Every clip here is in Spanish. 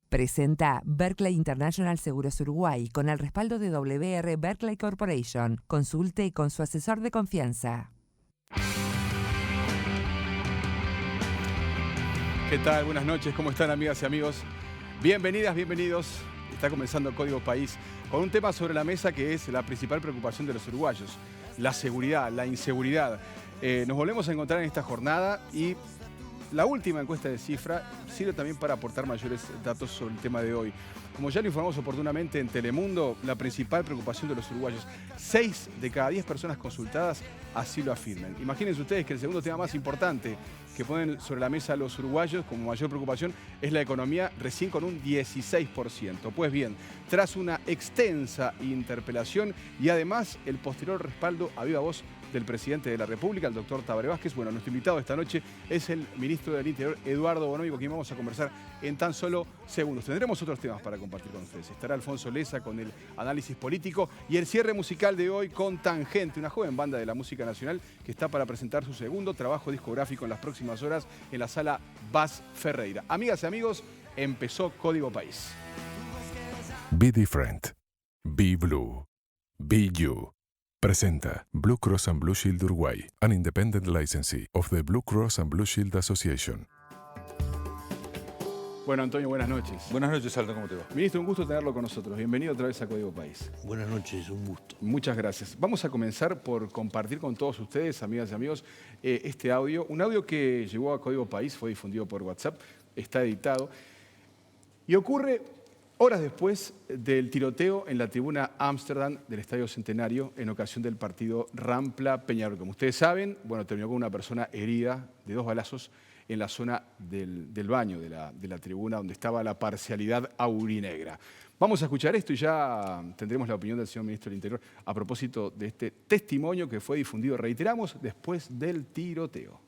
Presenta Berkeley International Seguros Uruguay con el respaldo de WR Berkeley Corporation. Consulte con su asesor de confianza. ¿Qué tal? Buenas noches, ¿cómo están, amigas y amigos? Bienvenidas, bienvenidos. Está comenzando Código País con un tema sobre la mesa que es la principal preocupación de los uruguayos: la seguridad, la inseguridad. Nos volvemos a encontrar en esta jornada y la última encuesta de Cifra sirve también para aportar mayores datos sobre el tema de hoy. Como ya lo informamos oportunamente en Telemundo, la principal preocupación de los uruguayos, 6 de cada 10 personas consultadas así lo afirman. Imagínense ustedes que el segundo tema más importante que ponen sobre la mesa los uruguayos como mayor preocupación es la economía, recién con un 16%. Pues bien, tras una extensa interpelación y además el posterior respaldo a viva voz del presidente de la República, el doctor Tabaré Vázquez. Bueno, nuestro invitado esta noche es el ministro del Interior, Eduardo Bonomi, con quien vamos a conversar en tan solo segundos. Tendremos otros temas para compartir con ustedes. Estará Alfonso Leza con el análisis político y el cierre musical de hoy con Tangente, una joven banda de la música nacional que está para presentar su segundo trabajo discográfico en las próximas horas en la sala Bas Ferreira. Amigas y amigos, empezó Código País. Be different. Be blue. Be you. Presenta Blue Cross and Blue Shield Uruguay, an independent licensee of the Blue Cross and Blue Shield Association. Bueno, Antonio, buenas noches. Buenas noches, Aldo, ¿cómo te va? Ministro, un gusto tenerlo con nosotros. Bienvenido otra vez a Código País. Buenas noches, un gusto. Muchas gracias. Vamos a comenzar por compartir con todos ustedes, amigas y amigos, este audio. Un audio que llegó a Código País, fue difundido por WhatsApp, está editado. Y ocurre horas después del tiroteo en la tribuna Ámsterdam del Estadio Centenario en ocasión del partido Rampla-Peñarol. Como ustedes saben, bueno, terminó con una persona herida de 2 balazos en la zona del baño de la tribuna donde estaba la parcialidad aurinegra. Vamos a escuchar esto y ya tendremos la opinión del señor ministro del Interior a propósito de este testimonio que fue difundido, reiteramos, después del tiroteo.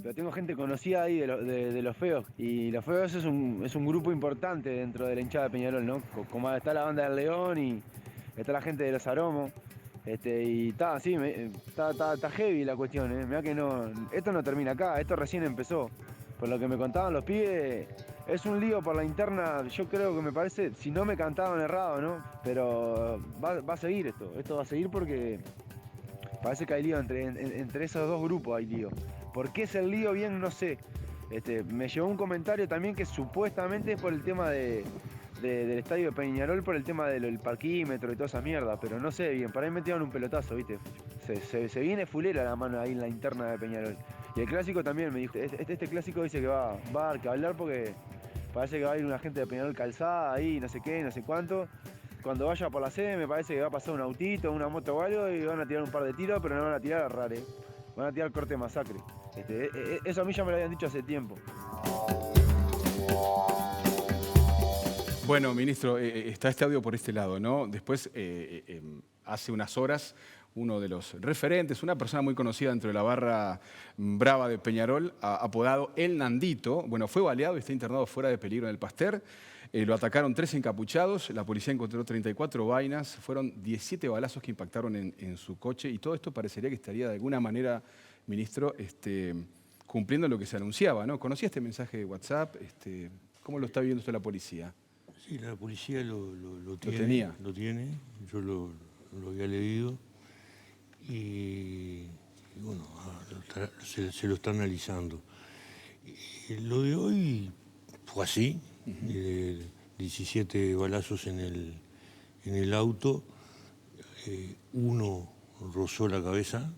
Pero tengo gente conocida ahí de los feos, y los feos es un grupo importante dentro de la hinchada de Peñarol, ¿no? Como está la banda del León y está la gente de los Aromos, y está, sí, está heavy la cuestión, ¿eh? Mirá que no, esto no termina acá, esto recién empezó. Por lo que me contaban los pibes, es un lío por la interna, yo creo que me parece, si no me cantaban errado, ¿no? Pero va a seguir esto va a seguir porque parece que hay lío entre esos dos grupos, hay lío. ¿Por qué es el lío? Bien, no sé. Me llegó un comentario también que supuestamente es por el tema del estadio de Peñarol, por el tema del parquímetro y toda esa mierda, pero no sé bien, para ahí metieron un pelotazo, ¿viste? Se viene fulera la mano ahí en la interna de Peñarol. Y el clásico también me dijo, este clásico dice que va a dar que hablar porque parece que va a ir una gente de Peñarol calzada ahí, no sé qué, no sé cuánto. Cuando vaya por la sede me parece que va a pasar un autito, una moto o algo y van a tirar un par de tiros, pero no van a tirar a rare. Van a tirar corte de masacre. Eso a mí ya me lo habían dicho hace tiempo. Bueno, ministro, está este audio por este lado, ¿no? Después, hace unas horas, uno de los referentes, una persona muy conocida dentro de la barra brava de Peñarol, apodado El Nandito, bueno, fue baleado y está internado fuera de peligro en el Pasteur. Lo atacaron 3 encapuchados, la policía encontró 34 vainas, fueron 17 balazos que impactaron en su coche y todo esto parecería que estaría de alguna manera, ministro, cumpliendo lo que se anunciaba, ¿no? ¿Conocía este mensaje de WhatsApp? ¿Cómo lo está viviendo usted la policía? Sí, la policía lo tiene, yo lo había leído y bueno, se lo está analizando. Lo de hoy fue así. 17 balazos en el auto, uno rozó la cabeza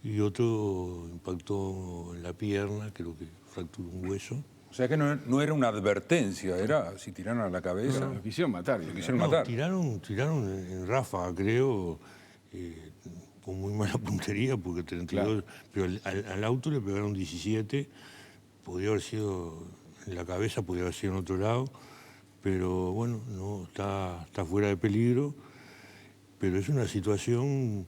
y otro impactó en la pierna, creo que fracturó un hueso. O sea que no era una advertencia, era si tiraron a la cabeza. Lo quisieron matar. Lo quisieron matar. Tiraron en ráfaga, creo, con muy mala puntería, porque 32, claro. Pero al auto le pegaron 17, podía haber sido en la cabeza, podía haber sido en otro lado, pero bueno, no está fuera de peligro, pero es una situación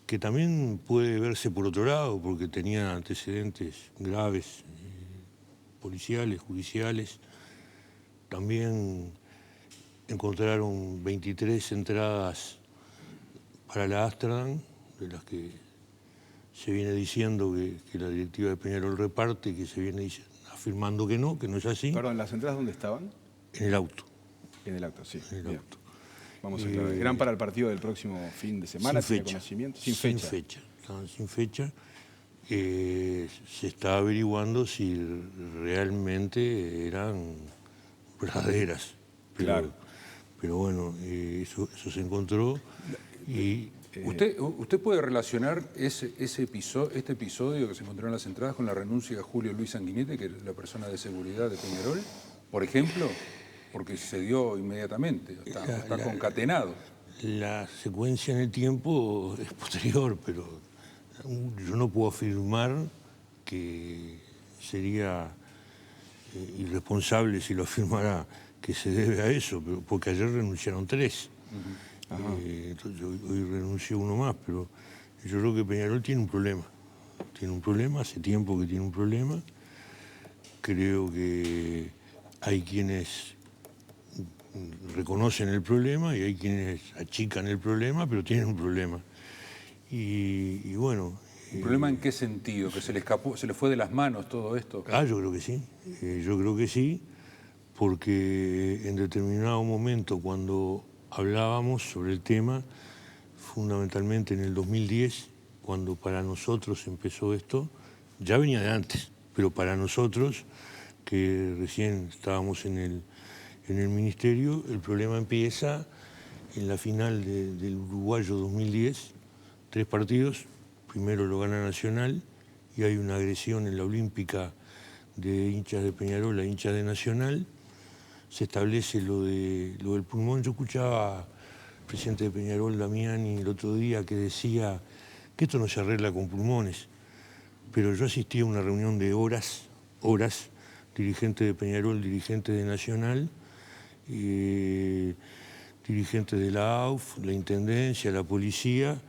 que también puede verse por otro lado, porque tenía antecedentes graves, policiales, judiciales. También encontraron 23 entradas para la Ámsterdam, de las que se viene diciendo que la directiva de Peñarol reparte, que se viene afirmando que no es así. Perdón, ¿las entradas dónde estaban? En el auto. En el acto, sí. En el Bien. auto. Vamos a aclarar. ¿Eran para el partido del próximo fin de semana? Sin ¿Tenía fecha. conocimiento? Sin fecha. Estaban sin fecha. Se está averiguando si realmente eran verdaderas. Claro. Pero bueno, eso se encontró y... ¿Usted puede relacionar este episodio que se encontró en las entradas con la renuncia de Julio Luis Sanguinetti, que es la persona de seguridad de Peñarol, por ejemplo? Porque se dio inmediatamente, está concatenado. La secuencia en el tiempo es posterior, pero yo no puedo afirmar que sería irresponsable si lo afirmara que se debe a eso, porque ayer renunciaron 3. Entonces hoy renunció uno más, pero yo creo que Peñarol tiene un problema. Tiene un problema, hace tiempo que tiene un problema. Creo que hay quienes reconocen el problema y hay quienes achican el problema, pero tienen un problema. Y bueno... ¿Un problema en qué sentido? ¿Que se le escapó, se le fue de las manos todo esto? Yo creo que sí. Yo creo que sí, porque en determinado momento, cuando hablábamos sobre el tema, fundamentalmente en el 2010, cuando para nosotros empezó esto, ya venía de antes, pero para nosotros, que recién estábamos en el ministerio, el problema empieza en la final del Uruguayo 2010, 3 partidos, primero lo gana Nacional y hay una agresión en la Olímpica de hinchas de Peñarol a hinchas de Nacional. Se establece lo del pulmón. Yo escuchaba al presidente de Peñarol, Damiani, el otro día que decía que esto no se arregla con pulmones, pero yo asistí a una reunión de horas, dirigentes de Peñarol, dirigentes de Nacional, dirigentes de la AUF, la Intendencia, la Policía,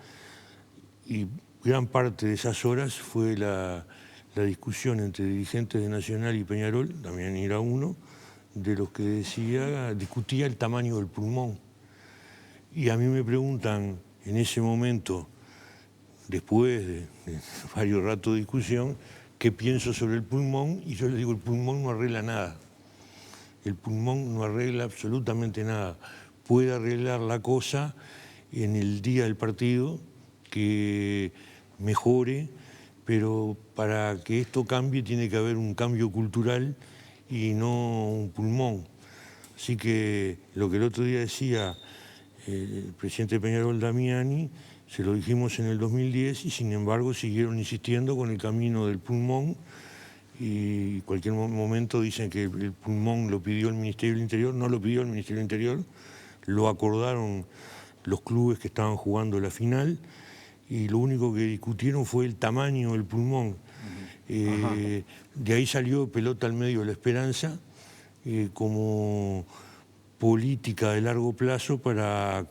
y gran parte de esas horas fue la discusión entre dirigentes de Nacional y Peñarol, Damiani era uno, de los que discutía el tamaño del pulmón. Y a mí me preguntan en ese momento, después de varios ratos de discusión, qué pienso sobre el pulmón, y yo les digo, el pulmón no arregla nada. El pulmón no arregla absolutamente nada. Puede arreglar la cosa en el día del partido, que mejore, pero para que esto cambie tiene que haber un cambio cultural y no un pulmón. Así que lo que el otro día decía el presidente de Peñarol, Damiani, se lo dijimos en el 2010 y sin embargo siguieron insistiendo con el camino del pulmón y en cualquier momento dicen que el pulmón lo pidió el Ministerio del Interior. No lo pidió el Ministerio del Interior, lo acordaron los clubes que estaban jugando la final y lo único que discutieron fue el tamaño del pulmón. De ahí salió pelota al medio de la esperanza como política de largo plazo para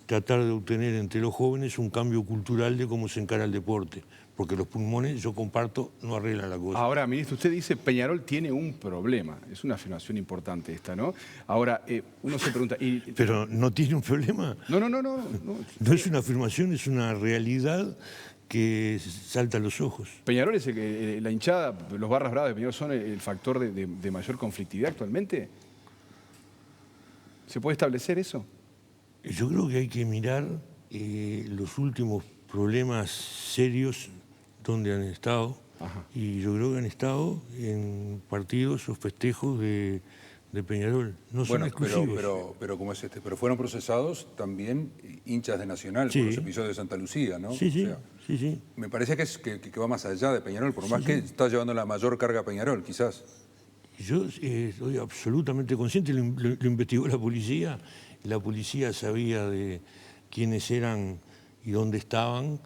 tratar de obtener entre los jóvenes un cambio cultural de cómo se encara el deporte, porque los pulmones, yo comparto, no arreglan la cosa. Ahora, ministro, usted dice Peñarol tiene un problema. Es una afirmación importante esta, ¿no? Ahora, uno se pregunta... ¿Pero no tiene un problema? No. No es una afirmación, es una realidad que salta a los ojos. ¿Peñarol es la hinchada, los barras bravas de Peñarol son el factor de mayor conflictividad actualmente? ¿Se puede establecer eso? Yo creo que hay que mirar los últimos problemas serios donde han estado. Y yo creo que han estado en partidos o festejos de Peñarol. No son exclusivos. Pero ¿cómo es este? Pero fueron procesados también hinchas de Nacional por los episodios de Santa Lucía, ¿no? Sí. Me parece que va más allá de Peñarol, por más que está llevando la mayor carga a Peñarol, quizás. Yo estoy absolutamente consciente, lo investigó la policía sabía de quiénes eran y dónde estaban,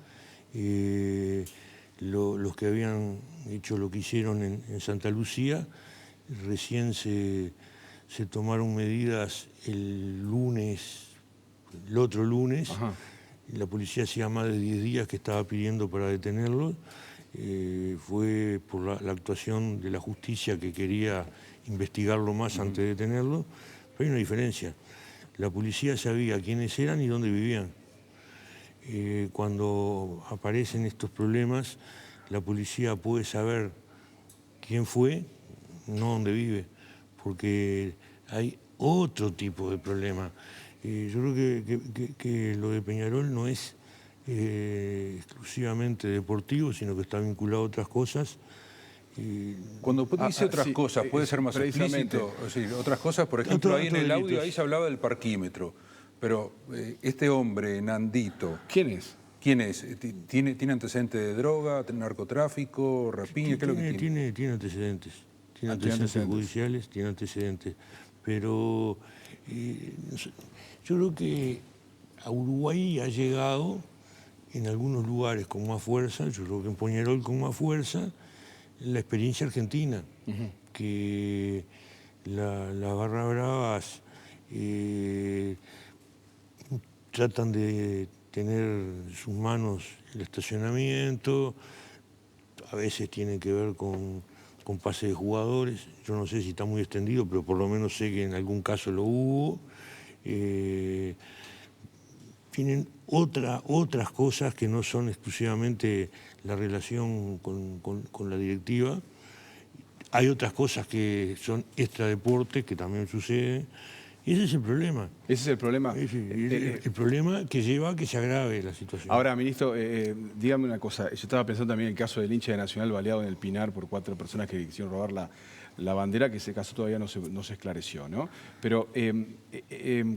los que habían hecho lo que hicieron en Santa Lucía. Recién se tomaron medidas el otro lunes. La policía hacía más de 10 días que estaba pidiendo para detenerlos. Fue por la actuación de la justicia que quería investigarlo más antes de detenerlo. Pero hay una diferencia. La policía sabía quiénes eran y dónde vivían. cuando aparecen estos problemas, la policía puede saber quién fue, no dónde vive, porque hay otro tipo de problema. Yo creo que lo de Peñarol no es exclusivamente deportivo, sino que está vinculado a otras cosas. Cuando dice otras sí, cosas, puede ser más precisamente. explícito. Sí, otras cosas, por ejemplo, ahí en el audio ahí se hablaba del parquímetro. Pero este hombre, Nandito, ¿Quién es? ¿quién es? ¿Tiene antecedentes de droga, narcotráfico, rapiña? ¿Qué es lo que tiene? Tiene antecedentes. Tiene antecedentes judiciales, tiene antecedentes. Pero yo creo que a Uruguay ha llegado en algunos lugares con más fuerza, yo creo que en Peñarol con más fuerza, la experiencia argentina, que las barras bravas tratan de tener en sus manos el estacionamiento, a veces tiene que ver con pase de jugadores, yo no sé si está muy extendido, pero por lo menos sé que en algún caso lo hubo. Tienen otras cosas que no son exclusivamente la relación con la directiva. Hay otras cosas que son extradeporte, que también suceden. Y ese es el problema. ¿Ese es el problema? El problema que lleva a que se agrave la situación. Ahora, ministro, dígame una cosa. Yo estaba pensando también en el caso del hincha de Nacional baleado en el Pinar por 4 personas que quisieron robar la bandera, que ese caso todavía no se esclareció, ¿no? Pero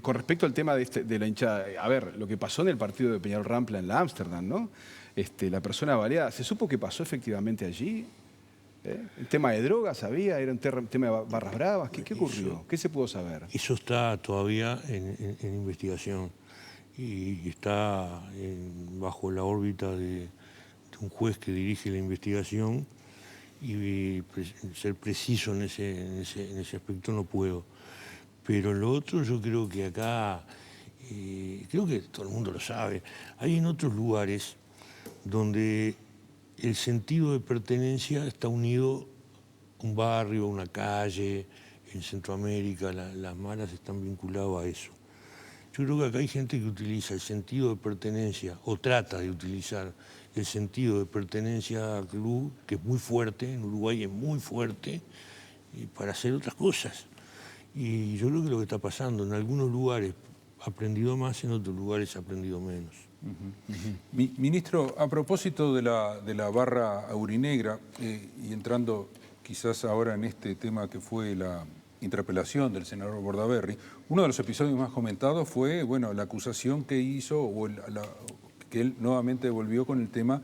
con respecto al tema de la hinchada, a ver, lo que pasó en el partido de Peñarol Rampla en la Ámsterdam, ¿no? La persona baleada, ¿se supo que pasó efectivamente allí? ¿El tema de drogas había? ¿Era un tema de barras bravas? ¿Qué ocurrió? ¿Qué se pudo saber? Eso está todavía en investigación y está bajo la órbita de un juez que dirige la investigación y ser preciso en ese aspecto no puedo. Pero lo otro yo creo que acá, creo que todo el mundo lo sabe, hay en otros lugares donde el sentido de pertenencia está unido a un barrio, a una calle. En Centroamérica las malas están vinculadas a eso. Yo creo que acá hay gente que utiliza el sentido de pertenencia, o trata de utilizar el sentido de pertenencia al club, que es muy fuerte, en Uruguay es muy fuerte, para hacer otras cosas. Y yo creo que lo que está pasando, en algunos lugares ha aprendido más, en otros lugares ha aprendido menos. Ministro, a propósito de la barra aurinegra, y entrando quizás ahora en este tema que fue la interpelación del senador Bordaberry, uno de los episodios más comentados fue, bueno, la acusación que hizo, que él nuevamente volvió con el tema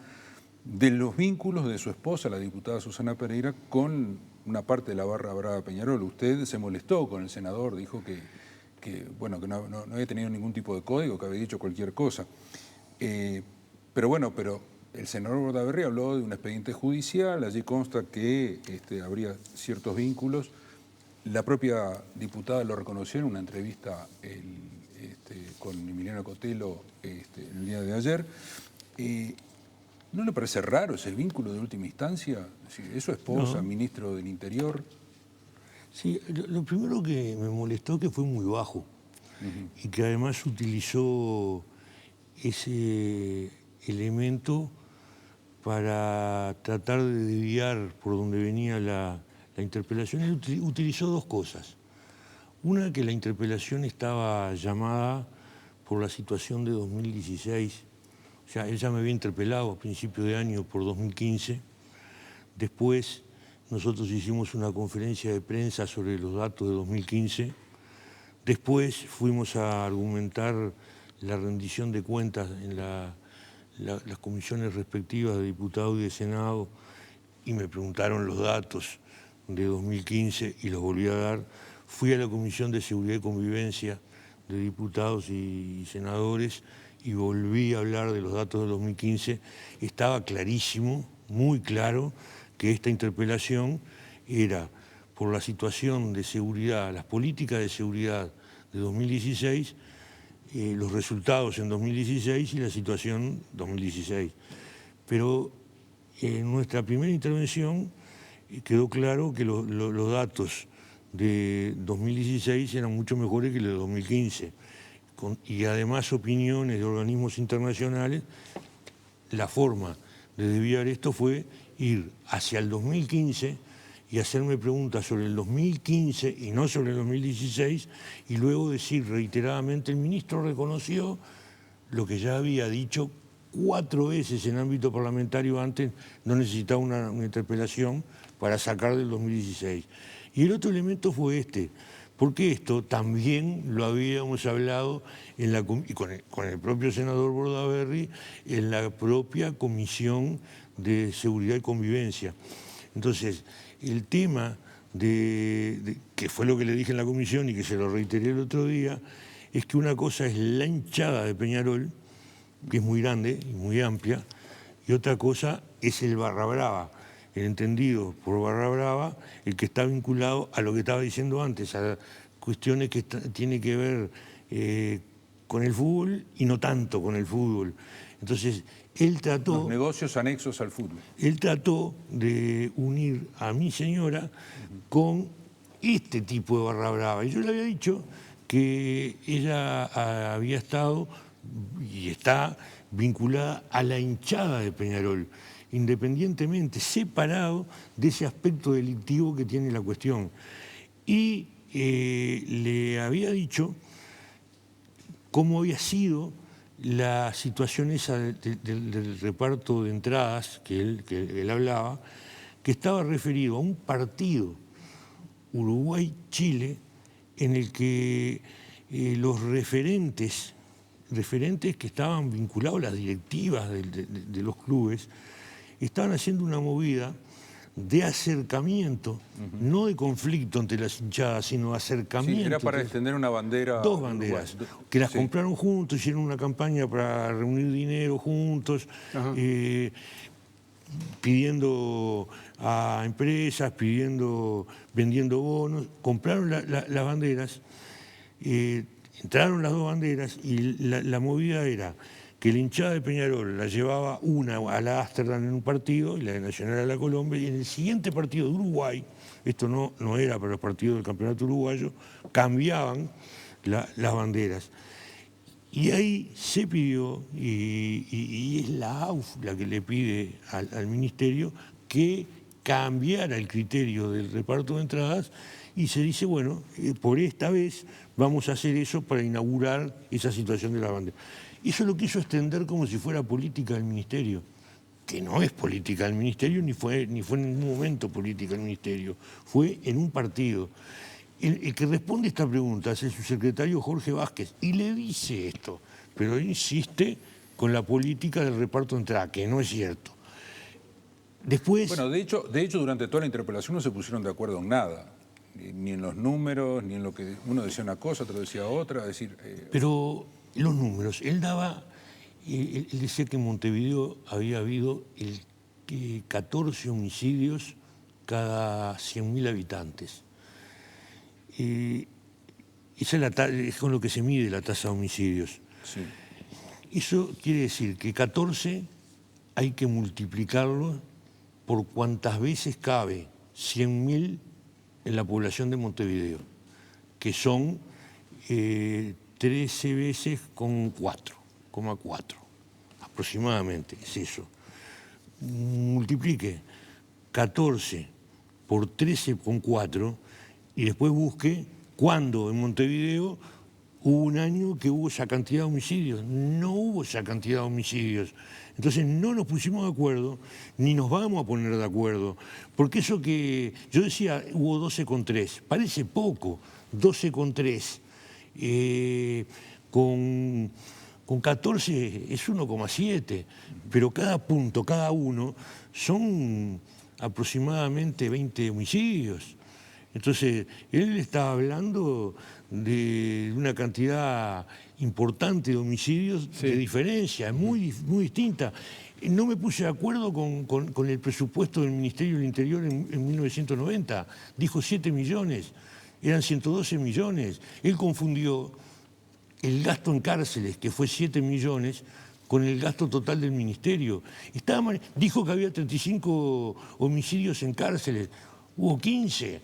de los vínculos de su esposa, la diputada Susana Pereira, con una parte de la barra brava Peñarol. Usted se molestó con el senador, dijo que no había tenido ningún tipo de código, que había dicho cualquier cosa. Pero el senador Bordaberry habló de un expediente judicial, allí consta que habría ciertos vínculos. La propia diputada lo reconoció en una entrevista con Emiliano Cotelo el día de ayer. ¿No le parece raro ese vínculo de última instancia? ¿Es su esposa, no, ministro del Interior? Sí, lo primero que me molestó que fue muy bajo y que además utilizó ese elemento para tratar de desviar por donde venía la interpelación. Él utilizó 2 cosas. Una, que la interpelación estaba llamada por la situación de 2016. O sea, él ya me había interpelado a principios de año por 2015. Después nosotros hicimos una conferencia de prensa sobre los datos de 2015. Después fuimos a argumentar la rendición de cuentas en las comisiones respectivas de diputados y de Senado y me preguntaron los datos de 2015 y los volví a dar. Fui a la Comisión de Seguridad y Convivencia de diputados y senadores y volví a hablar de los datos de 2015. Estaba clarísimo, muy claro, que esta interpelación era por la situación de seguridad, las políticas de seguridad de 2016, los resultados en 2016 y la situación 2016. Pero en nuestra primera intervención quedó claro que los datos de 2016 eran mucho mejores que los de 2015. y además opiniones de organismos internacionales, la forma de desviar esto fue ir hacia el 2015 y hacerme preguntas sobre el 2015 y no sobre el 2016, y luego decir reiteradamente, el ministro reconoció lo que ya había dicho 4 veces en ámbito parlamentario antes, no necesitaba una interpelación para sacar del 2016. Y el otro elemento fue este, porque esto también lo habíamos hablado con el propio senador Bordaberry en la propia Comisión de Seguridad y Convivencia. Entonces, el tema que fue lo que le dije en la comisión y que se lo reiteré el otro día, es que una cosa es la hinchada de Peñarol, que es muy grande y muy amplia, y otra cosa es el Barra Brava, el entendido por Barra Brava, el que está vinculado a lo que estaba diciendo antes, a cuestiones que tienen que ver con el fútbol y no tanto con el fútbol. Entonces, él trató... Los negocios anexos al fútbol. Él trató de unir a mi señora con este tipo de Barra Brava. Y yo le había dicho que ella había estado y está vinculada a la hinchada de Peñarol, independientemente, separado de ese aspecto delictivo que tiene la cuestión. Y le había dicho cómo había sido la situación esa del reparto de entradas que él hablaba, que estaba referido a un partido Uruguay-Chile en el que los referentes que estaban vinculados a las directivas de los clubes, estaban haciendo una movida de acercamiento, no de conflicto entre las hinchadas, sino de acercamiento. Sí, era para extender una bandera. 2 banderas, que las compraron juntos, hicieron una campaña para reunir dinero juntos, pidiendo a empresas, vendiendo bonos, compraron las banderas, entraron las 2 banderas y la movida era que la hinchada de Peñarol la llevaba una a la Ámsterdam en un partido y la de Nacional a la Colombia, y en el siguiente partido de Uruguay, esto no era para los partidos del campeonato uruguayo, cambiaban las banderas. Y ahí se pidió, y es la AUF la que le pide al Ministerio, que cambiara el criterio del reparto de entradas, y se dice, bueno, por esta vez vamos a hacer eso para inaugurar esa situación de la bandera. Eso lo quiso extender como si fuera política del Ministerio, que no es política del Ministerio, ni fue en ningún momento política del Ministerio, fue en un partido. El que responde esta pregunta es el subsecretario Jorge Vázquez, y le dice esto, pero él insiste con la política del reparto de entrada, que no es cierto. Después... Bueno, de hecho, durante toda la interpelación no se pusieron de acuerdo en nada, ni en los números, ni en lo que uno decía una cosa, otro decía otra, es decir... Pero los números, él decía que en Montevideo había habido 14 homicidios cada 100.000 habitantes. Esa es con lo que se mide la tasa de homicidios. Sí. Eso quiere decir que 14 hay que multiplicarlo por cuantas veces cabe 100.000 en la población de Montevideo, que son 13 veces con 4,4 aproximadamente, es eso. Multiplique 14 por 13,4 y después busque cuándo en Montevideo hubo un año que hubo esa cantidad de homicidios. No hubo esa cantidad de homicidios. Entonces no nos pusimos de acuerdo, ni nos vamos a poner de acuerdo. Porque eso que yo decía, hubo 12,3, parece poco, 12,3. Con 14 es 1,7, pero cada punto, cada uno, son aproximadamente 20 homicidios. Entonces, él estaba hablando de una cantidad importante de homicidios, sí, de diferencia, muy distinta. No me puse de acuerdo con el presupuesto del Ministerio del Interior en 1990. Dijo 7 millones, eran 112 millones. Él confundió el gasto en cárceles, que fue 7 millones, con el gasto total del Ministerio. Dijo que había 35 homicidios en cárceles. hubo 15.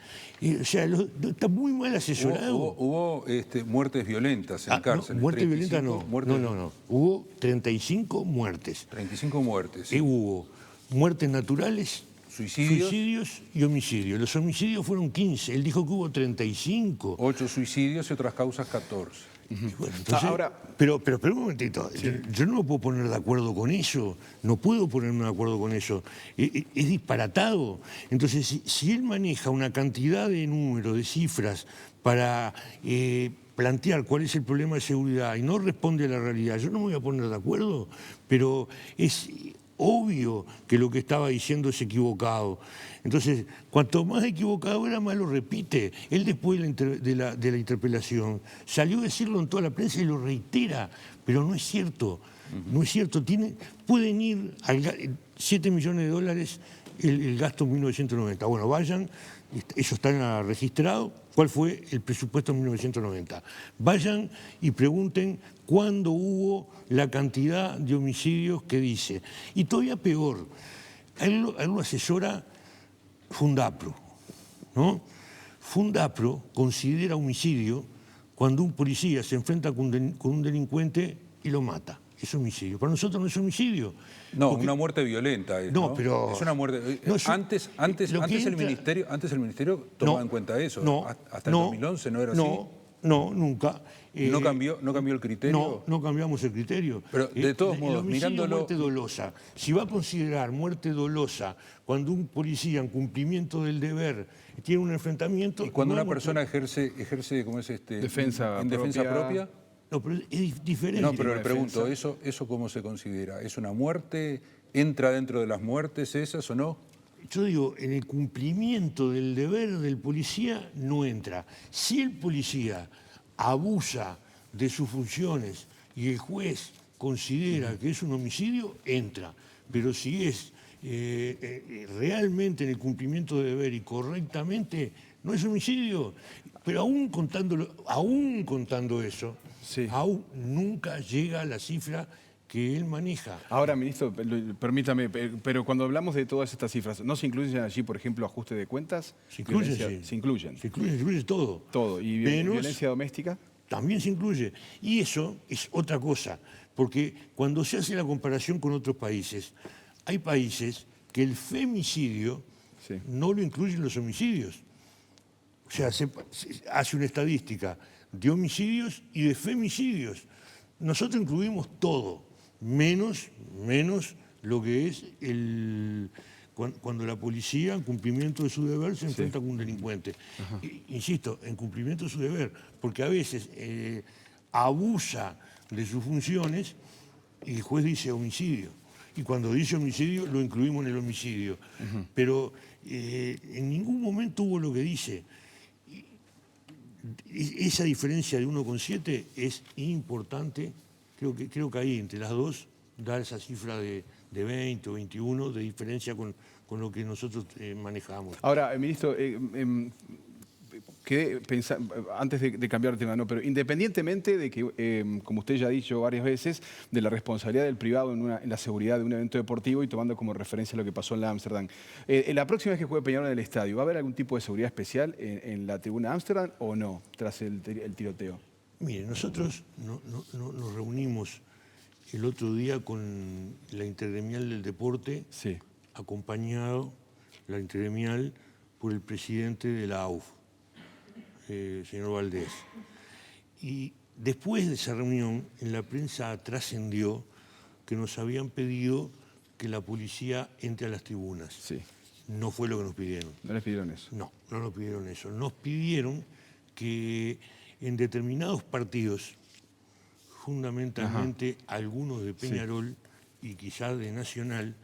O sea, está muy mal asesorado. Hubo muertes violentas en cárceles. No, muerte violenta no. Muertes... No. Hubo 35 muertes. 35 muertes. Sí. Y hubo muertes naturales, suicidios y homicidios. Los homicidios fueron 15. Él dijo que hubo 35. 8 suicidios y otras causas 14. Bueno, entonces, pero un momentito, sí. Yo no me puedo poner de acuerdo con eso, no puedo ponerme de acuerdo con eso, es disparatado. Entonces, si él maneja una cantidad de números, de cifras, para plantear cuál es el problema de seguridad y no responde a la realidad, yo no me voy a poner de acuerdo, pero es obvio que lo que estaba diciendo es equivocado. Entonces, cuanto más equivocado era, más lo repite. Él después de la interpelación salió a decirlo en toda la prensa y lo reitera, pero no es cierto. No es cierto. Pueden ir al 7 millones de dólares el gasto en 1990. Bueno, vayan, eso está registrado. ¿Cuál fue el presupuesto en 1990? Vayan y pregunten cuándo hubo la cantidad de homicidios que dice. Y todavía peor, a él lo asesora Fundapro, ¿no? Fundapro considera homicidio cuando un policía se enfrenta con un delincuente y lo mata. Es homicidio. Para nosotros no es homicidio. No, una muerte violenta. No, pero... Es una muerte... No, antes el ministerio tomaba en cuenta eso. Hasta el 2011 no era así. No, nunca. ¿No cambió el criterio? No cambiamos el criterio. Pero de todos modos, mirándolo... muerte dolosa. Si va a considerar muerte dolosa cuando un policía en cumplimiento del deber tiene un enfrentamiento... ¿Y cuando una persona ejerce ¿cómo es defensa propia? No, pero es diferente. No, pero le pregunto, ¿eso cómo se considera? ¿Es una muerte? ¿Entra dentro de las muertes esas o no? Yo digo, en el cumplimiento del deber del policía no entra. Si el policía abusa de sus funciones y el juez considera que es un homicidio, entra. Pero si es realmente en el cumplimiento de deber y correctamente, no es homicidio. Pero aún contando eso, sí, aún nunca llega a la cifra que él maneja. Ahora, ministro, permítame, pero cuando hablamos de todas estas cifras, ¿no se incluyen allí, por ejemplo, ajuste de cuentas? Se incluyen, sí. Se incluyen. Se incluye todo. Todo. ¿Y violencia doméstica? También se incluye. Y eso es otra cosa, porque cuando se hace la comparación con otros países, hay países que el femicidio no lo incluyen los homicidios. O sea, se hace una estadística de homicidios y de femicidios. Nosotros incluimos todo, menos lo que es cuando la policía, en cumplimiento de su deber, se enfrenta con un delincuente. Insisto, en cumplimiento de su deber, porque a veces abusa de sus funciones y el juez dice homicidio. Y cuando dice homicidio, lo incluimos en el homicidio. Pero en ningún momento hubo lo que dice. Esa diferencia de 1,7 es importante. Creo que ahí, entre las dos, da esa cifra de 20 o 21 de diferencia con lo que nosotros manejamos. Ahora, ministro, quedé pensando, antes de cambiar de tema, no, pero independientemente de que, como usted ya ha dicho varias veces, de la responsabilidad del privado en la seguridad de un evento deportivo y tomando como referencia lo que pasó en la Ámsterdam, la próxima vez que juegue Peñarol en el estadio, ¿va a haber algún tipo de seguridad especial en la tribuna Ámsterdam o no, tras el tiroteo? Mire, nosotros nos reunimos el otro día con la intergremial del deporte, acompañado la intergremial por el presidente de la AUF, señor Valdés. Y después de esa reunión, en la prensa trascendió que nos habían pedido que la policía entre a las tribunas. No fue lo que nos pidieron. ¿No les pidieron eso? No nos pidieron eso. Nos pidieron que en determinados partidos, fundamentalmente algunos de Peñarol y quizás de Nacional,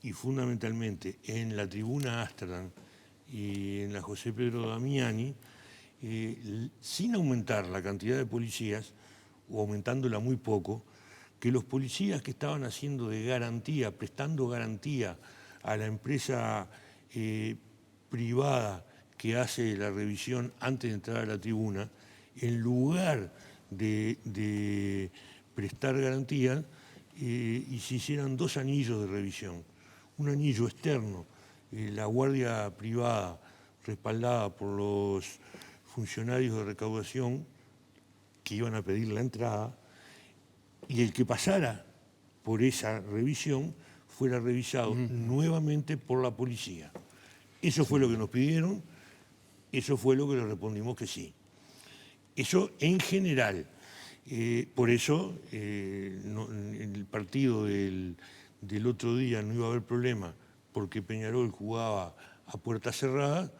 y fundamentalmente en la tribuna Ámsterdam y en la José Pedro Damiani, sin aumentar la cantidad de policías, o aumentándola muy poco, que los policías que estaban haciendo de garantía, prestando garantía a la empresa privada que hace la revisión antes de entrar a la tribuna, en lugar de prestar garantía, y se hicieran 2 anillos de revisión. Un anillo externo, la guardia privada respaldada por los funcionarios de recaudación que iban a pedir la entrada, y el que pasara por esa revisión fuera revisado nuevamente por la policía. Eso fue lo que nos pidieron, eso fue lo que le respondimos que sí. Eso en general. Por eso el partido del otro día no iba a haber problema, porque Peñarol jugaba a puertas cerradas,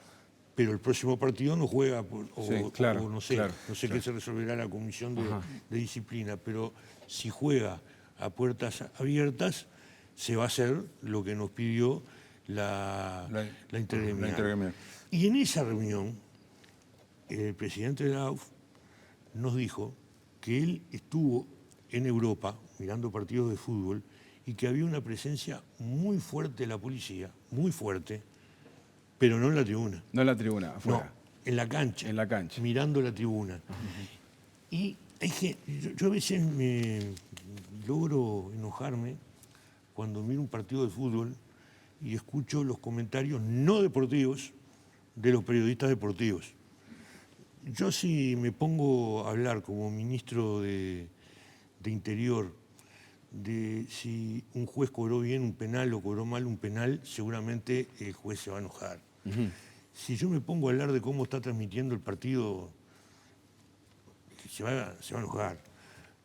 pero el próximo partido no juega, no sé qué se resolverá la comisión de disciplina, pero si juega a puertas abiertas, se va a hacer lo que nos pidió la intergremial. Y en esa reunión, el presidente de la AUF nos dijo que él estuvo en Europa mirando partidos de fútbol y que había una presencia muy fuerte de la policía, muy fuerte, pero no en la tribuna. No en la tribuna, afuera. No, en la cancha. En la cancha. Mirando la tribuna. Y yo a veces me logro enojarme cuando miro un partido de fútbol y escucho los comentarios no deportivos de los periodistas deportivos. Yo si me pongo a hablar como ministro de Interior de si un juez cobró bien un penal o cobró mal un penal, seguramente el juez se va a enojar. Si yo me pongo a hablar de cómo está transmitiendo el partido, se va a enojar.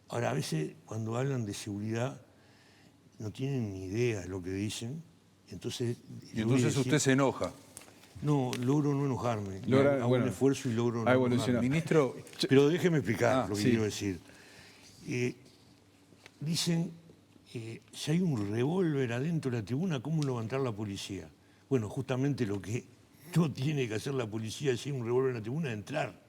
Ahora, a veces cuando hablan de seguridad no tienen ni idea de lo que dicen. Entonces usted se enoja. No, logro no enojarme. Hago un esfuerzo y logro no enojarme. Ministro, pero déjeme explicar lo que sí. quiero decir. Dicen, si hay un revólver adentro de la tribuna, ¿cómo no va a entrar la policía? Bueno, justamente lo que no tiene que hacer la policía si hay un revólver en la tribuna es entrar.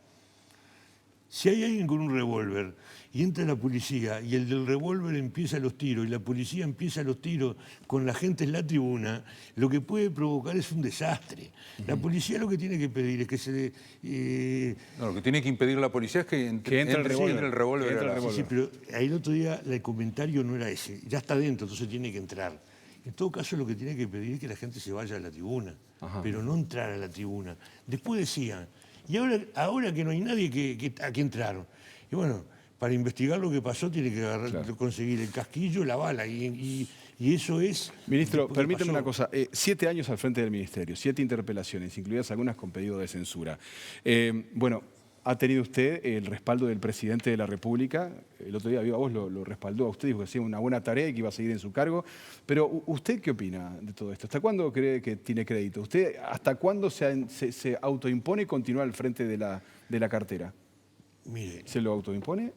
Si hay alguien con un revólver y entra la policía y el del revólver empieza los tiros y la policía empieza los tiros con la gente en la tribuna, lo que puede provocar es un desastre. La policía lo que tiene que pedir es que se... No, lo que tiene que impedir la policía es que entre el revólver. Sí, pero ahí el otro día el comentario no era ese. Ya está dentro, entonces tiene que entrar. En todo caso, lo que tiene que pedir es que la gente se vaya a la tribuna, pero no entrar a la tribuna. Después decían, y ahora que no hay nadie a que entraron. Y bueno, para investigar lo que pasó tiene que conseguir el casquillo, la bala, y eso es... Ministro, permíteme una cosa. 7 años al frente del Ministerio, 7 interpelaciones, incluidas algunas con pedido de censura. Bueno, ha tenido usted el respaldo del presidente de la República. El otro día Viva Voz lo respaldó a usted, dijo que hacía una buena tarea y que iba a seguir en su cargo. Pero ¿usted qué opina de todo esto? ¿Hasta cuándo cree que tiene crédito? ¿Usted hasta cuándo se autoimpone continuar al frente de la cartera? Mire, ¿se lo autoimpone?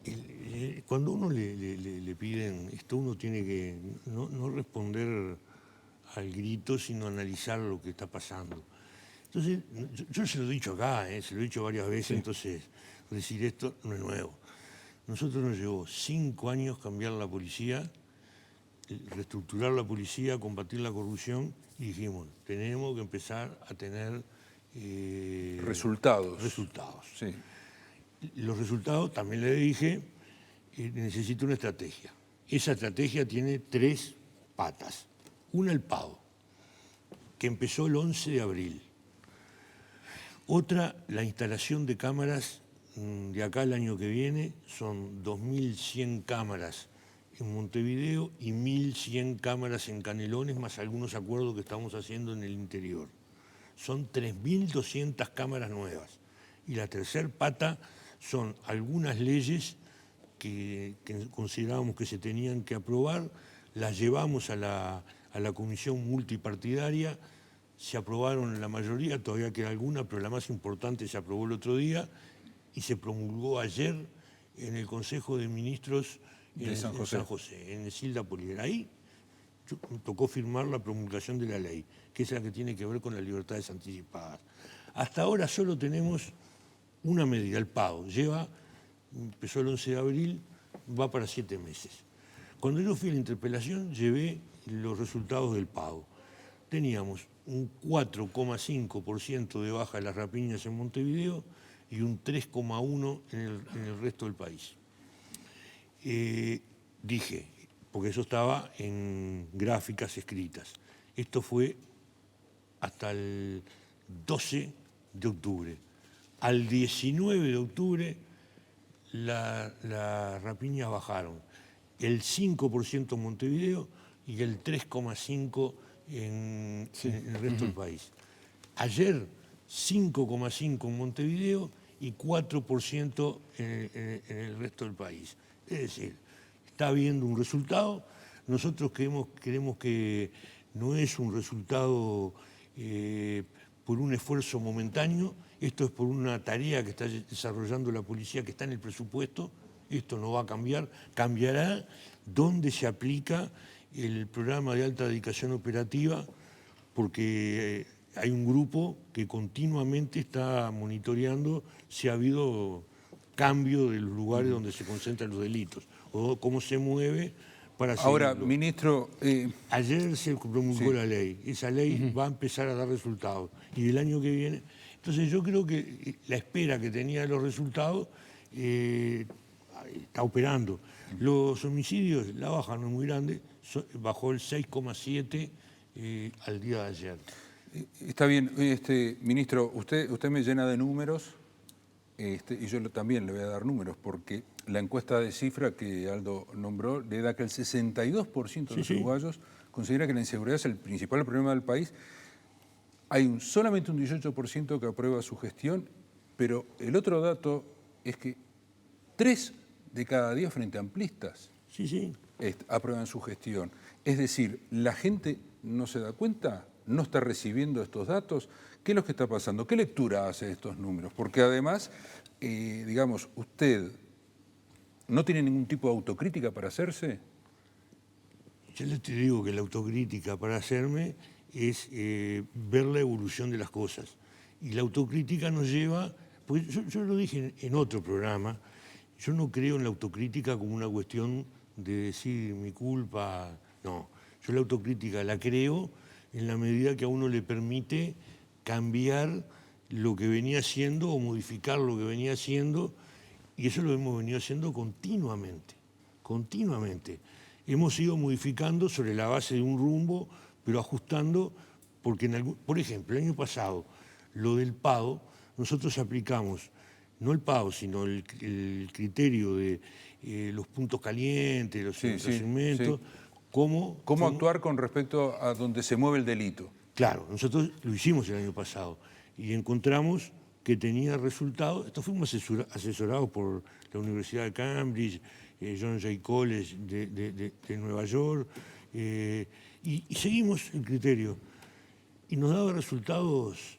Cuando uno le piden esto, uno tiene que no responder al grito, sino analizar lo que está pasando. Entonces, yo se lo he dicho acá, se lo he dicho varias veces, entonces decir esto no es nuevo. Nosotros nos llevó 5 años cambiar la policía, reestructurar la policía, combatir la corrupción, y dijimos, tenemos que empezar a tener... resultados. Sí. Los resultados, también le dije, necesito una estrategia. Esa estrategia tiene 3 patas. Una, el pago, que empezó el 11 de abril. Otra, la instalación de cámaras de acá al año que viene. Son 2.100 cámaras en Montevideo y 1.100 cámaras en Canelones, más algunos acuerdos que estamos haciendo en el interior. Son 3.200 cámaras nuevas. Y la tercer pata son algunas leyes que considerábamos que se tenían que aprobar, las llevamos a la comisión multipartidaria, se aprobaron la mayoría, todavía queda alguna, pero la más importante se aprobó el otro día y se promulgó ayer en el Consejo de Ministros de San José, en Silda Polier. Ahí me tocó firmar la promulgación de la ley, que es la que tiene que ver con las libertades anticipadas. Hasta ahora solo tenemos una medida, el pago. Empezó el 11 de abril, va para 7 meses. Cuando yo fui a la interpelación, llevé los resultados del pago. Teníamos un 4,5% de baja de las rapiñas en Montevideo y un 3,1% en el resto del país. Dije, porque eso estaba en gráficas escritas, esto fue hasta el 12 de octubre. Al 19 de octubre las rapiñas bajaron. El 5% en Montevideo y el 3,5% en el resto del país. Ayer, 5,5% en Montevideo y 4% en el resto del país. Es decir, está habiendo un resultado. Nosotros creemos que no es un resultado por un esfuerzo momentáneo, esto es por una tarea que está desarrollando la policía, que está en el presupuesto. Esto no va a cambiar, cambiará donde se aplica el programa de alta dedicación operativa, porque hay un grupo que continuamente está monitoreando si ha habido cambio de los lugares donde se concentran los delitos o cómo se mueve para seguirlo. Ahora, ministro... Ayer se promulgó la ley, esa ley va a empezar a dar resultados y del año que viene... Entonces yo creo que la espera que tenía de los resultados está operando. Los homicidios, la baja no es muy grande, bajó el 6,7% al día de ayer. Está bien, ministro, usted me llena de números y yo también le voy a dar números, porque la encuesta de cifra que Aldo nombró le da que el 62% de los uruguayos considera que la inseguridad es el principal problema del país. Hay solamente un 18% que aprueba su gestión, pero el otro dato es que 3 de cada 10 frente amplistas aprueban su gestión. Es decir, la gente no se da cuenta, no está recibiendo estos datos. ¿Qué es lo que está pasando? ¿Qué lectura hace de estos números? Porque además, digamos, usted no tiene ningún tipo de autocrítica para hacerse. Yo le te digo que la autocrítica para hacerme es ver la evolución de las cosas. Y la autocrítica nos lleva, pues yo lo dije en otro programa, yo no creo en la autocrítica como una cuestión de decir mi culpa, no. Yo la autocrítica la creo en la medida que a uno le permite cambiar lo que venía haciendo o modificar lo que venía haciendo, y eso lo hemos venido haciendo continuamente, continuamente. Hemos ido modificando sobre la base de un rumbo, pero ajustando, porque por ejemplo, el año pasado, lo del PADO, nosotros aplicamos, no el PADO, sino el criterio de los puntos calientes, los segmentos, ¿Cómo actuar con respecto a donde se mueve el delito? Claro, nosotros lo hicimos el año pasado y encontramos que tenía resultados. Esto fuimos asesorados por la Universidad de Cambridge, John Jay College de Nueva York, y seguimos el criterio. Y nos daba resultados,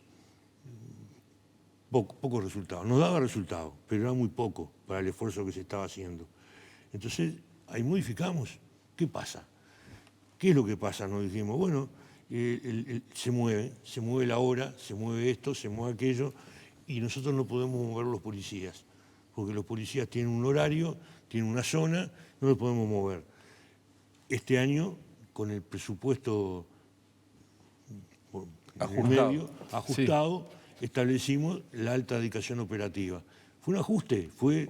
pocos resultados. Nos daba resultados, pero era muy poco para el esfuerzo que se estaba haciendo. Entonces, ahí modificamos. ¿Qué pasa? ¿Qué es lo que pasa? Nos dijimos, bueno, se mueve la hora, se mueve esto, se mueve aquello, y nosotros no podemos mover los policías, porque los policías tienen un horario, tienen una zona, no los podemos mover. Este año, con el presupuesto ajustado, establecimos la alta dedicación operativa. Fue un ajuste, fue...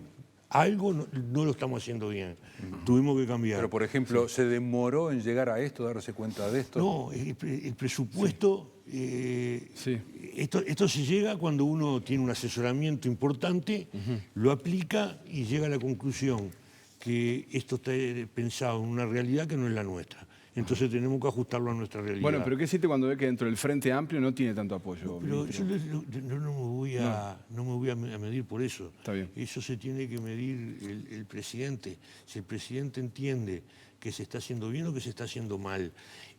Algo no lo estamos haciendo bien, tuvimos que cambiar. Pero, por ejemplo, ¿se demoró en llegar a esto, darse cuenta de esto? No, el presupuesto, esto se llega cuando uno tiene un asesoramiento importante, lo aplica y llega a la conclusión que esto está pensado en una realidad que no es la nuestra. Entonces tenemos que ajustarlo a nuestra realidad. Bueno, pero ¿qué siente cuando ve que dentro del Frente Amplio no tiene tanto apoyo? Pero yo no me voy a medir por eso. Está bien. Eso se tiene que medir el presidente. Si el presidente entiende que se está haciendo bien o que se está haciendo mal.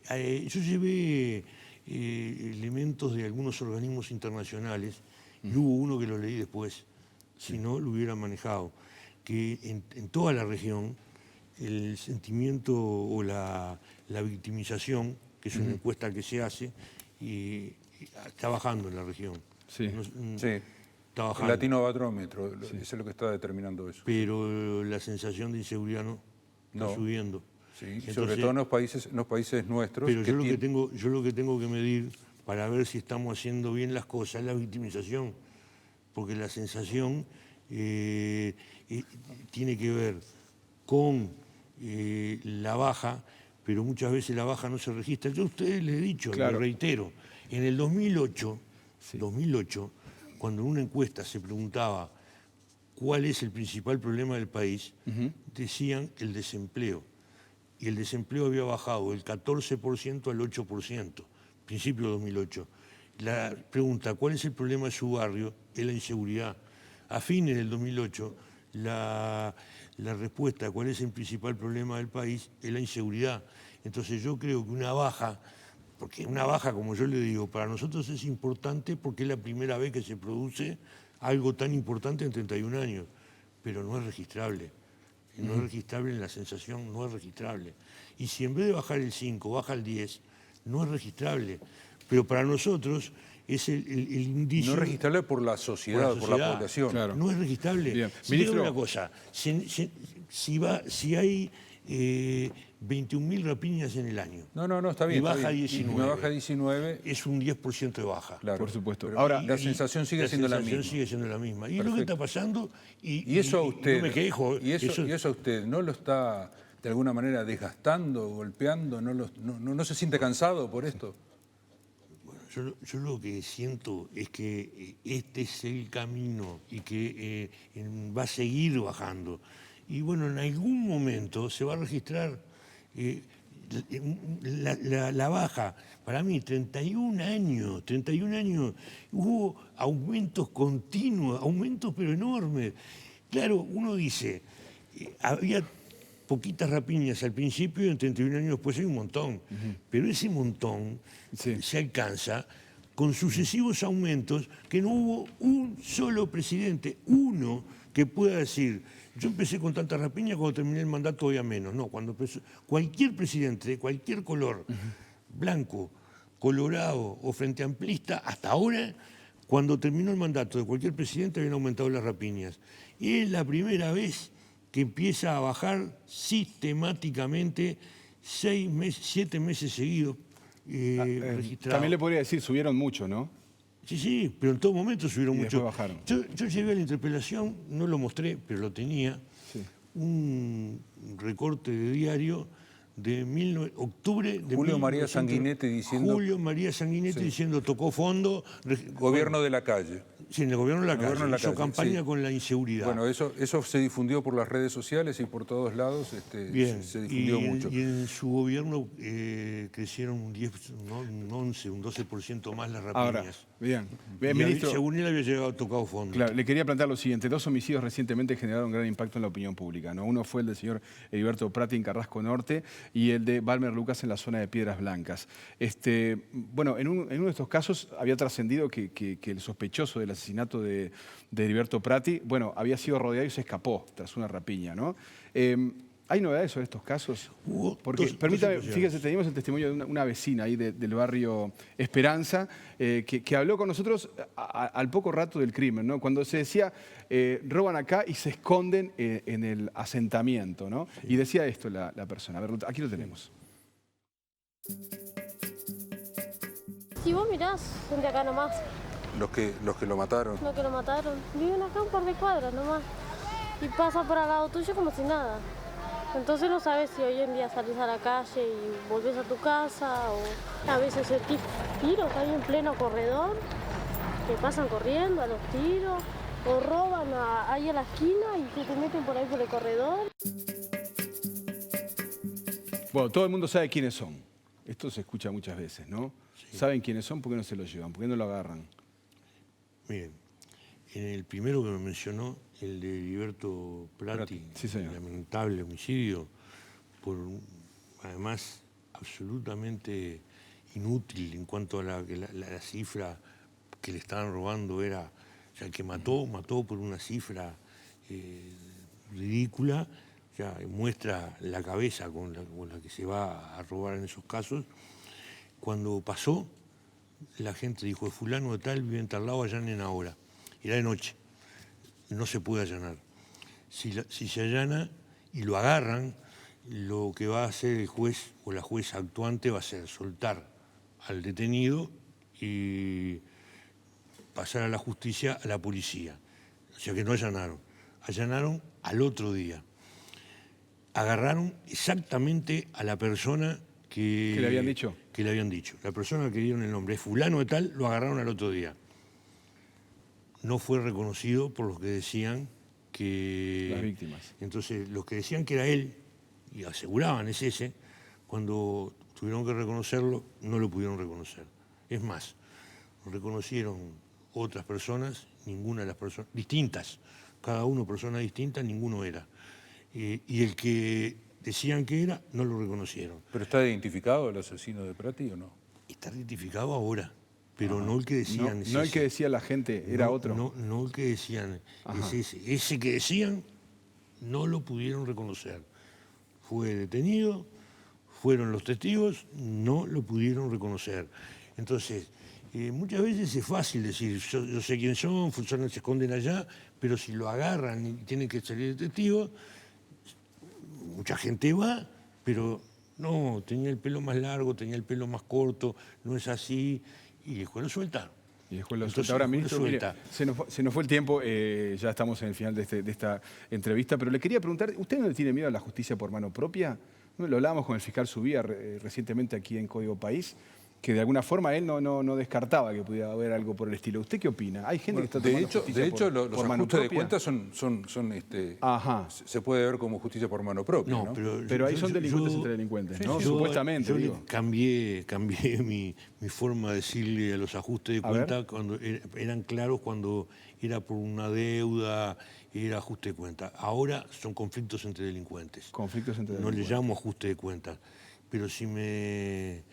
Yo llevé elementos de algunos organismos internacionales, y hubo uno que lo leí después, si no lo hubiera manejado, que en toda la región el sentimiento o la victimización, que es una encuesta que se hace, y está bajando en la región. Está bajando. El Latino Barómetro, eso es lo que está determinando eso. Pero la sensación de inseguridad no, está subiendo. Sí, entonces, sobre todo en los países nuestros. Pero yo lo que tengo que medir para ver si estamos haciendo bien las cosas es la victimización, porque la sensación tiene que ver con la baja, pero muchas veces la baja no se registra. Yo a ustedes les he dicho, les reitero, en el 2008 cuando en una encuesta se preguntaba cuál es el principal problema del país, decían el desempleo. Y el desempleo había bajado del 14% al 8%, principio de 2008. La pregunta, ¿cuál es el problema de su barrio? Es la inseguridad. A fines del 2008, la respuesta a cuál es el principal problema del país es la inseguridad. Entonces yo creo que una baja, porque una baja, como yo le digo, para nosotros es importante porque es la primera vez que se produce algo tan importante en 31 años, pero no es registrable. No es registrable en la sensación, no es registrable. Y si en vez de bajar el 5, baja el 10, no es registrable. Pero para nosotros es el indicio... No es registrable por la sociedad, por la población. Claro. No es registrable. Bien. Si digo una cosa, si hay 21.000 rapiñas en el año. No, está bien. Y baja está bien. 19. Y me baja 19. Es un 10% de baja. Claro. Por supuesto. Pero Ahora, la sensación sigue siendo la misma. sigue siendo la misma. Y es lo Perfecto. que está pasando. Y eso a usted, no me quejo. y eso a usted no lo está de alguna manera desgastando, golpeando, no se siente cansado por esto. Yo lo que siento es que este es el camino y que va a seguir bajando. Y bueno, en algún momento se va a registrar la baja. Para mí, 31 años, hubo aumentos continuos, aumentos pero enormes. Claro, uno dice, había poquitas rapiñas al principio y en 31 años después hay un montón. Pero ese montón se alcanza con sucesivos aumentos que no hubo un solo presidente, uno, que pueda decir, yo empecé con tanta rapiña, cuando terminé el mandato había menos. No, cuando empezó, cualquier presidente de cualquier color, blanco, colorado o frente amplista, hasta ahora, cuando terminó el mandato de cualquier presidente habían aumentado las rapiñas. Y es la primera vez que empieza a bajar sistemáticamente 7 meses seguidos registrados. también le podría decir, subieron mucho, ¿no? Sí, pero en todo momento subieron Y mucho. después bajaron. Yo llevé a la interpelación, no lo mostré, pero lo tenía, un recorte de diario de octubre de Julio María 1900, Sanguinetti diciendo... Julio María Sanguinetti diciendo tocó fondo. Gobierno de la calle. Sí, en el gobierno de la calle. Hizo calle, campaña sí. con la inseguridad. Bueno, eso se difundió por las redes sociales y por todos lados Bien, se difundió mucho. Y en su gobierno crecieron un 10, un 11, un 12% más las rapiñas. Ahora, bien. Y Ministro, según él había llegado tocado fondo. claro, le quería plantear lo siguiente. 2 homicidios recientemente generaron gran impacto en la opinión pública, ¿no? Uno fue el del señor Heriberto Prati en Carrasco Norte y el de Balmer Lucas en la zona de Piedras Blancas. Bueno, en uno de estos casos había trascendido que el sospechoso del asesinato de Heriberto Prati, bueno, había sido rodeado y se escapó tras una rapiña, ¿no? ¿Hay novedades sobre estos casos? Porque, permítame, fíjese, teníamos el testimonio de una vecina ahí del barrio Esperanza, que habló con nosotros al poco rato del crimen, ¿no? Cuando se decía, roban acá y se esconden en el asentamiento, ¿no? Sí. Y decía esto la persona. A ver, aquí lo tenemos. Si vos mirás, son de acá nomás. Los que lo mataron. Los que lo mataron. Viven acá un par de cuadras nomás. Y pasa por al lado tuyo como si nada. Entonces no sabes si hoy en día salís a la calle y volvés a tu casa o a veces sentís tiros ahí en pleno corredor que pasan corriendo a los tiros o roban ahí a la esquina y se te meten por ahí por el corredor. Bueno, todo el mundo sabe quiénes son. Esto se escucha muchas veces, ¿no? Sí. Saben quiénes son, ¿por qué no se los llevan? ¿Por qué no lo agarran? Miren, en el primero que me mencionó, el de Heriberto Prati, sí, señor. Lamentable homicidio, por además absolutamente inútil en cuanto a la cifra que le estaban robando era, o sea, el que mató por una cifra ridícula, o sea, muestra la cabeza con la que se va a robar en esos casos. Cuando pasó, la gente dijo, fulano de tal vive en tal lado, allanen ahora. Era de noche, no se puede allanar. Si se allana y lo agarran, lo que va a hacer el juez o la jueza actuante va a ser soltar al detenido y pasar a la justicia a la policía. O sea que no allanaron. Allanaron al otro día. Agarraron exactamente a la persona que le habían dicho. La persona que dieron el nombre es fulano de tal, lo agarraron al otro día. no fue reconocido por los que decían que... Las víctimas. Entonces, los que decían que era él, y aseguraban es ese, cuando tuvieron que reconocerlo, no lo pudieron reconocer. Es más, reconocieron otras personas, ninguna de las personas, distintas, cada uno personas distintas, ninguno era. Y el que decían que era, no lo reconocieron. ¿Pero está identificado el asesino de Prati o no? Está identificado ahora, pero no el que decían. No el que decía la gente, era otro. No el que decían, es ese. Ese que decían, no lo pudieron reconocer. Fue detenido, fueron los testigos, no lo pudieron reconocer. Entonces, muchas veces es fácil decir, yo sé quién son, se esconden allá, pero si lo agarran y tienen que salir de testigos, mucha gente va, pero no, tenía el pelo más largo, tenía el pelo más corto, no es así, y el juez lo suelta. Y después lo Entonces, suelta. Ahora, lo ministro, mire, suelta. se nos fue el tiempo, ya estamos en el final de esta entrevista, pero le quería preguntar, ¿usted no le tiene miedo a la justicia por mano propia? Lo hablábamos con el fiscal Subía recientemente aquí en Código País, que de alguna forma él no descartaba que pudiera haber algo por el estilo. ¿Usted qué opina? ¿Hay gente que está tomando justicia de hecho, por los mano ajustes de propia? cuentas se puede ver como justicia por mano propia, ¿no? Pero ahí son delincuentes entre delincuentes, ¿no? Yo Supuestamente, le cambié mi forma de decirle a los ajustes de cuenta cuando eran claros, cuando era por una deuda, era ajuste de cuenta. Ahora son conflictos entre delincuentes. Conflictos entre No delincuentes. le llamo ajuste de cuenta. Pero si me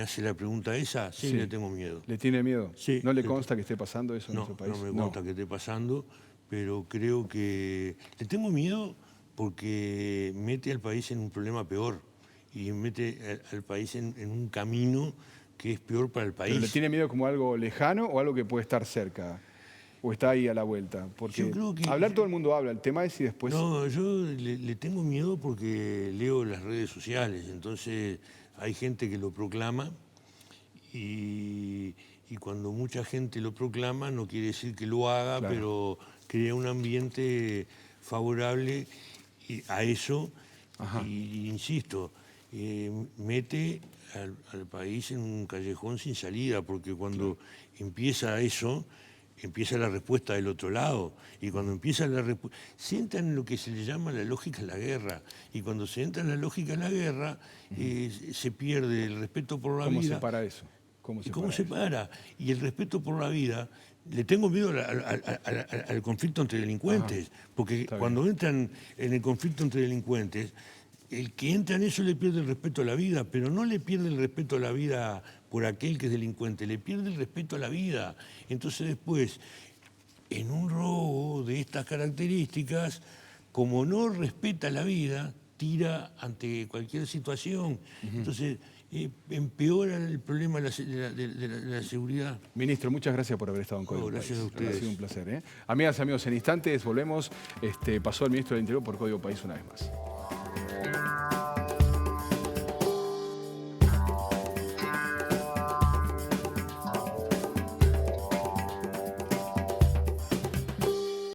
hace la pregunta esa, sí, le tengo miedo. ¿Le tiene miedo? Sí. ¿No le consta que esté pasando eso en nuestro país? No me consta que esté pasando, pero creo que le tengo miedo porque mete al país en un problema peor y mete al país en un camino que es peor para el país. ¿Pero le tiene miedo como algo lejano o algo que puede estar cerca? ¿O está ahí a la vuelta? Porque Yo creo que... hablar todo el mundo habla, el tema es si después... No, yo le tengo miedo porque leo las redes sociales, entonces hay gente que lo proclama y cuando mucha gente lo proclama no quiere decir que lo haga, Claro. pero crea un ambiente favorable a eso y insisto, mete al país en un callejón sin salida, porque cuando empieza eso, empieza la respuesta del otro lado, y cuando empieza la respuesta, se entra en lo que se le llama la lógica de la guerra, y cuando se entra en la lógica de la guerra, se pierde el respeto por la vida. ¿Cómo se para eso? ¿Cómo se para? Y el respeto por la vida, le tengo miedo al conflicto entre delincuentes, porque cuando entran en el conflicto entre delincuentes, el que entra en eso le pierde el respeto a la vida, pero no le pierde el respeto a la vida por aquel que es delincuente, le pierde el respeto a la vida. Entonces después, en un robo de estas características, como no respeta la vida, tira ante cualquier situación. Entonces empeora el problema de la seguridad. Ministro, muchas gracias por haber estado en Código gracias País. a ustedes. Ha sido un placer. Amigas, amigos, en instantes volvemos. Pasó el ministro del Interior por Código País una vez más.